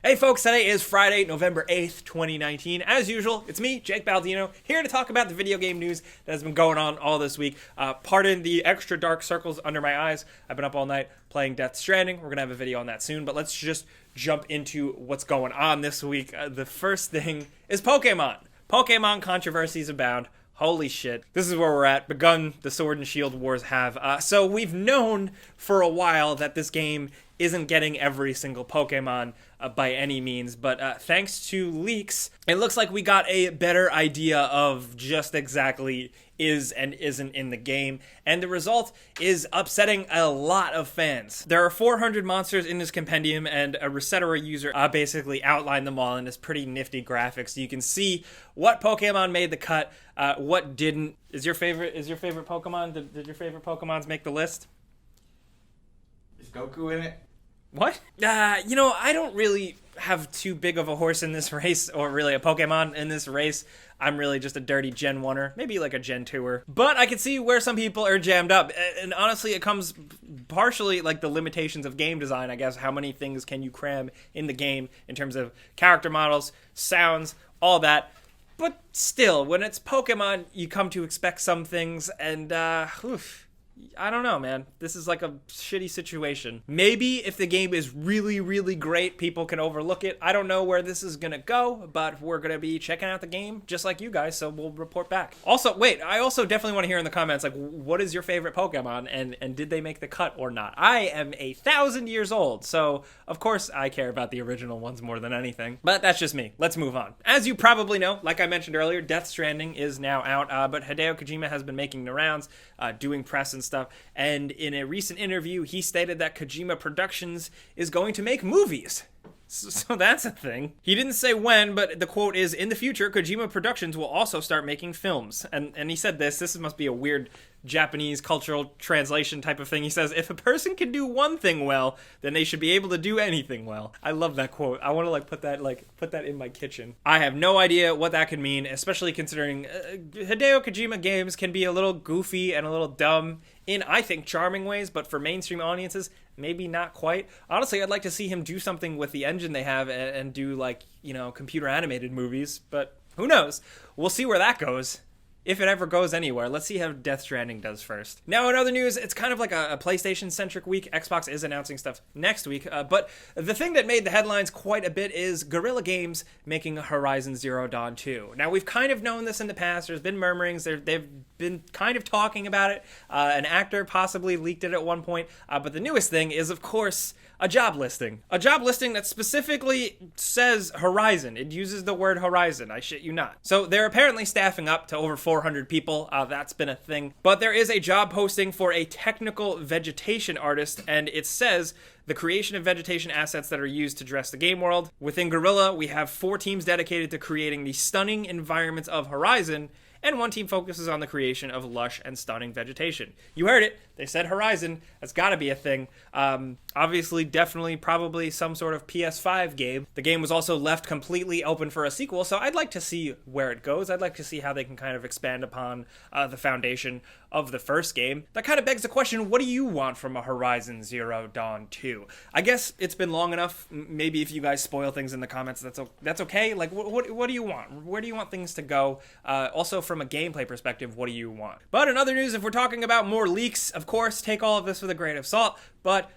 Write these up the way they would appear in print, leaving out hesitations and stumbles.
Hey folks, today is Friday, November 8th, 2019. As usual, it's me, Jake Baldino, here to talk about the video game news that has been going on all this week. Pardon the extra dark circles under my eyes. I've been up all night playing Death Stranding. We're going to have a video on that soon, but let's just jump into what's going on this week. The first thing is Pokemon. Pokemon controversies abound. Holy shit. This is where we're at. Begun the Sword and Shield wars have. So we've known for a while that this game isn't getting every single Pokemon by any means, but thanks to leaks, it looks like we got a better idea of just exactly is and isn't in the game, and the result is upsetting a lot of fans. There are 400 monsters in this compendium, and a Resetera user basically outlined them all in this pretty nifty graphics. So you can see what Pokemon made the cut, what didn't. Is your favorite Pokemon? Did your favorite Pokemons make the list? Is Goku in it? What? I don't really have too big of a horse in this race, or really a Pokemon in this race. I'm really just a dirty Gen 1-er, maybe like a Gen 2-er. But I can see where some people are jammed up. And honestly, it comes partially like the limitations of game design, I guess. How many things can you cram in the game in terms of character models, sounds, all that. But still, when it's Pokemon, you come to expect some things, and I don't know, man. This is like a shitty situation. Maybe if the game is really, really great, people can overlook it. I don't know where this is gonna go, but we're gonna be checking out the game just like you guys, so we'll report back. Also, wait, I also definitely want to hear in the comments, like, what is your favorite Pokemon, and did they make the cut or not? I am 1,000 years old, so of course I care about the original ones more than anything. But that's just me. Let's move on. As you probably know, like I mentioned earlier, Death Stranding is now out, but Hideo Kojima has been making the rounds, doing press and stuff, and in a recent interview, he stated that Kojima Productions is going to make movies. So that's a thing. He didn't say when, but the quote is, "In the future, Kojima Productions will also start making films." And he said this must be a weird Japanese cultural translation type of thing. He says, if a person can do one thing well, then they should be able to do anything well. I love that quote. I want to put that in my kitchen. I have no idea what that could mean, especially considering Hideo Kojima games can be a little goofy and a little dumb in, I think, charming ways, but for mainstream audiences, maybe not quite. Honestly, I'd like to see him do something with the engine they have and do, computer animated movies, but who knows? We'll see where that goes. If it ever goes anywhere. Let's see how Death Stranding does first. Now, in other news, it's kind of like a PlayStation-centric week. Xbox is announcing stuff next week, but the thing that made the headlines quite a bit is Guerrilla Games making Horizon Zero Dawn 2. Now, we've kind of known this in the past. There's been murmurings. They've been kind of talking about it. An actor possibly leaked it at one point, but the newest thing is, of course, a job listing. A job listing that specifically says Horizon. It uses the word Horizon. I shit you not. So they're apparently staffing up to over 400 people. That's been a thing. But there is a job posting for a technical vegetation artist, and it says the creation of vegetation assets that are used to dress the game world. Within Guerrilla, we have 4 teams dedicated to creating the stunning environments of Horizon, and 1 team focuses on the creation of lush and stunning vegetation. You heard it. They said Horizon. That's got to be a thing. Obviously, definitely, probably some sort of PS5 game. The game was also left completely open for a sequel, so I'd like to see where it goes. I'd like to see how they can kind of expand upon the foundation of the first game. That kind of begs the question, what do you want from a Horizon Zero Dawn 2? I guess it's been long enough. Maybe if you guys spoil things in the comments, that's okay. Like, what do you want? Where do you want things to go? Also, from a gameplay perspective, what do you want? But in other news, if we're talking about more leaks, of course, take all of this with a grain of salt, but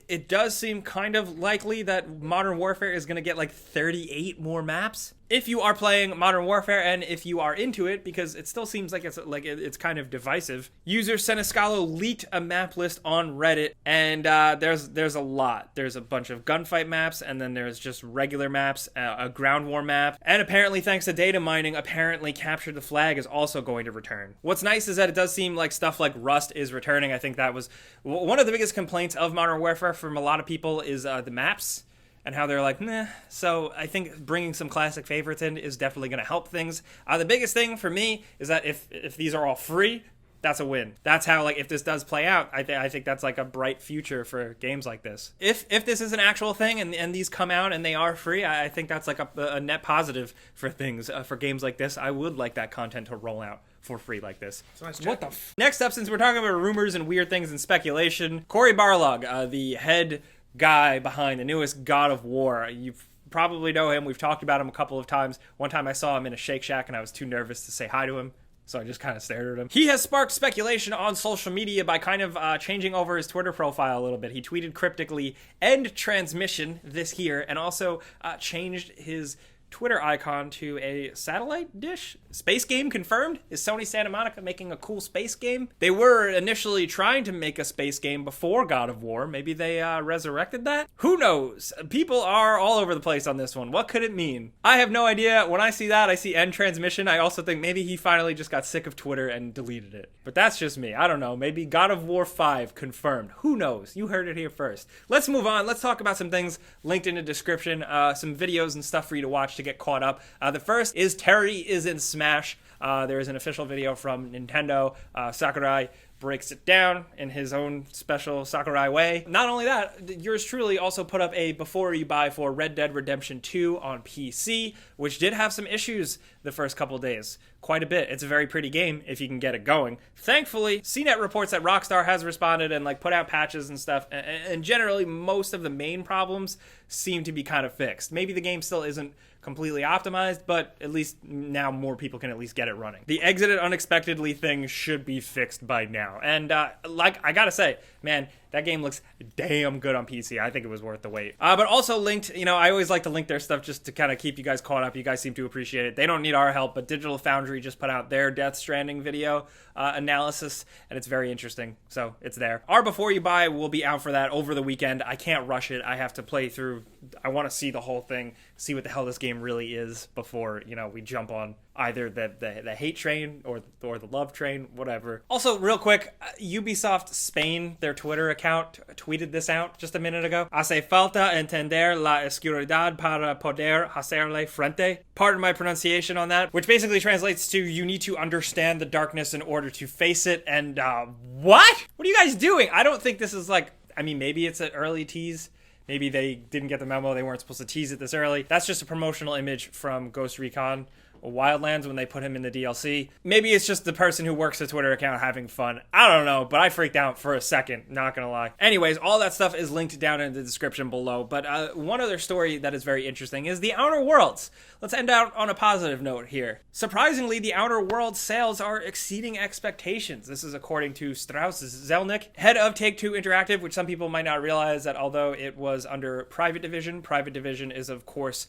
it does seem kind of likely that Modern Warfare is going to get like 38 more maps. If you are playing Modern Warfare and if you are into it, because it still seems like it's kind of divisive, user Senescalo leaked a map list on Reddit, and there's a lot. There's a bunch of gunfight maps, and then there's just regular maps, a ground war map, and apparently thanks to data mining, Capture the Flag is also going to return. What's nice is that it does seem like stuff like Rust is returning. I think that was one of the biggest complaints of Modern Warfare from a lot of people is the maps. And how they're like, nah. So I think bringing some classic favorites in is definitely going to help things. The biggest thing for me is that if these are all free, that's a win. That's how, if this does play out, I think that's like a bright future for games like this. If this is an actual thing and these come out and they are free, I think that's like a net positive for things, for games like this. I would like that content to roll out for free like this. What the Next up, since we're talking about rumors and weird things and speculation, Cory Barlog, the head guy behind the newest God of War. You probably know him. We've talked about him a couple of times. One time I saw him in a Shake Shack and I was too nervous to say hi to him, so I just kind of stared at him. He has sparked speculation on social media by kind of changing over his Twitter profile a little bit. He tweeted cryptically, "End transmission this year," and also changed his Twitter icon to a satellite dish. Space game confirmed? Is Sony Santa Monica making a cool space game? They were initially trying to make a space game before God of War. Maybe they resurrected that? Who knows? People are all over the place on this one. What could it mean? I have no idea. When I see that, I see end transmission. I also think maybe he finally just got sick of Twitter and deleted it. But that's just me. I don't know. Maybe God of War 5 confirmed. Who knows? You heard it here first. Let's move on. Let's talk about some things linked in the description. Some videos and stuff for you to watch to get caught up. The first is Terry is in Smash. There is an official video from Nintendo. Sakurai breaks it down in his own special Sakurai way. Not only that, yours truly also put up a before you buy for Red Dead Redemption 2 on PC, which did have some issues the first couple days. Quite a bit. It's a very pretty game if you can get it going. Thankfully, CNET reports that Rockstar has responded and put out patches and stuff, and generally most of the main problems seem to be kind of fixed. Maybe the game still isn't completely optimized, but at least now more people can at least get it running. The exited unexpectedly thing should be fixed by now. And I gotta say, man, that game looks damn good on PC. I think it was worth the wait. But also linked, I always like to link their stuff just to kind of keep you guys caught up. You guys seem to appreciate it. They don't need our help, but Digital Foundry just put out their Death Stranding video analysis, and it's very interesting. So it's there. Our Before You Buy will be out for that over the weekend. I can't rush it. I have to play through. I want to see the whole thing, see what the hell this game really is before, we jump on either the hate train or the love train, whatever. Also, real quick, Ubisoft Spain, their Twitter account, tweeted this out just a minute ago. Hace falta entender la oscuridad para poder hacerle frente. Pardon my pronunciation on that, which basically translates to you need to understand the darkness in order to face it. And what? What are you guys doing? I don't think this is maybe it's an early tease. Maybe they didn't get the memo. They weren't supposed to tease it this early. That's just a promotional image from Ghost Recon Wildlands when they put him in the DLC. Maybe it's just the person who works the Twitter account having fun. I don't know, but I freaked out for a second, not gonna lie. Anyways, all that stuff is linked down in the description below, but one other story that is very interesting is the Outer Worlds. Let's end out on a positive note here. Surprisingly, the Outer Worlds sales are exceeding expectations. This is according to Strauss Zelnick, head of Take-Two Interactive, which some people might not realize that although it was under Private Division is of course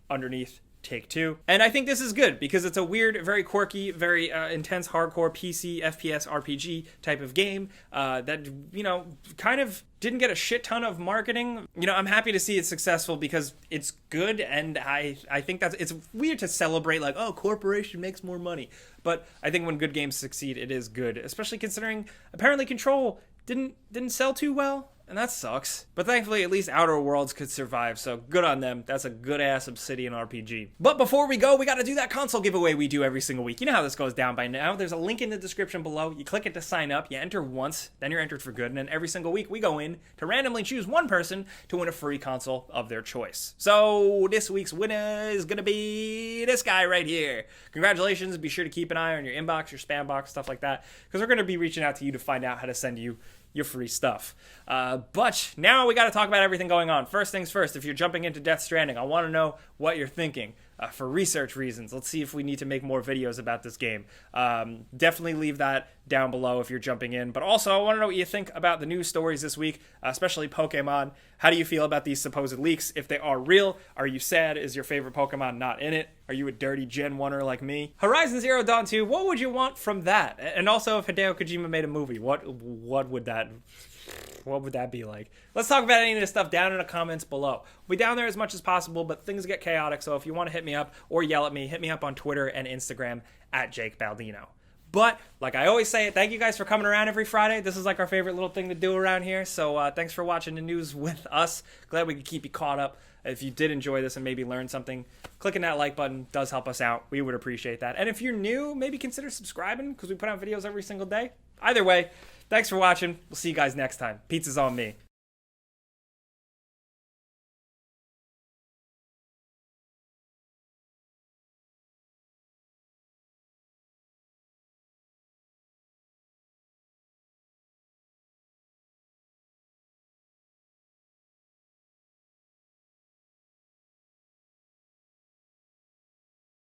underneath Take-Two. And I think this is good because it's a weird, very quirky, very intense, hardcore PC, FPS, RPG type of game that, kind of didn't get a shit ton of marketing. I'm happy to see it successful because it's good, and I think it's weird to celebrate corporation makes more money. But I think when good games succeed, it is good, especially considering apparently Control didn't sell too well. And that sucks. But thankfully, at least Outer Worlds could survive, so good on them. That's a good-ass Obsidian RPG. But before we go, we gotta do that console giveaway we do every single week. You know how this goes down by now. There's a link in the description below. You click it to sign up. You enter once, then you're entered for good. And then every single week, we go in to randomly choose one person to win a free console of their choice. So this week's winner is gonna be this guy right here. Congratulations. Be sure to keep an eye on your inbox, your spam box, stuff like that, because we're gonna be reaching out to you to find out how to send you your free stuff. But now we got to talk about everything going on. First things first, if you're jumping into Death Stranding, I want to know what you're thinking. For research reasons, let's see if we need to make more videos about this game. Definitely leave that down below if you're jumping in. But also, I want to know what you think about the news stories this week, especially Pokemon. How do you feel about these supposed leaks? If they are real, are you sad? Is your favorite Pokemon not in it? Are you a dirty Gen 1er like me? Horizon Zero Dawn 2, what would you want from that? And also, if Hideo Kojima made a movie, what would that be like? Let's talk about any of this stuff down in the comments below. We'll be down there as much as possible, but things get chaotic, so if you want to hit me up or yell at me, hit me up on Twitter and Instagram at Jake Baldino. But, like I always say, thank you guys for coming around every Friday. This is our favorite little thing to do around here, so thanks for watching the news with us. Glad we could keep you caught up. If you did enjoy this and maybe learn something, clicking that like button does help us out. We would appreciate that. And if you're new, maybe consider subscribing because we put out videos every single day. Either way, thanks for watching. We'll see you guys next time. Pizza's on me.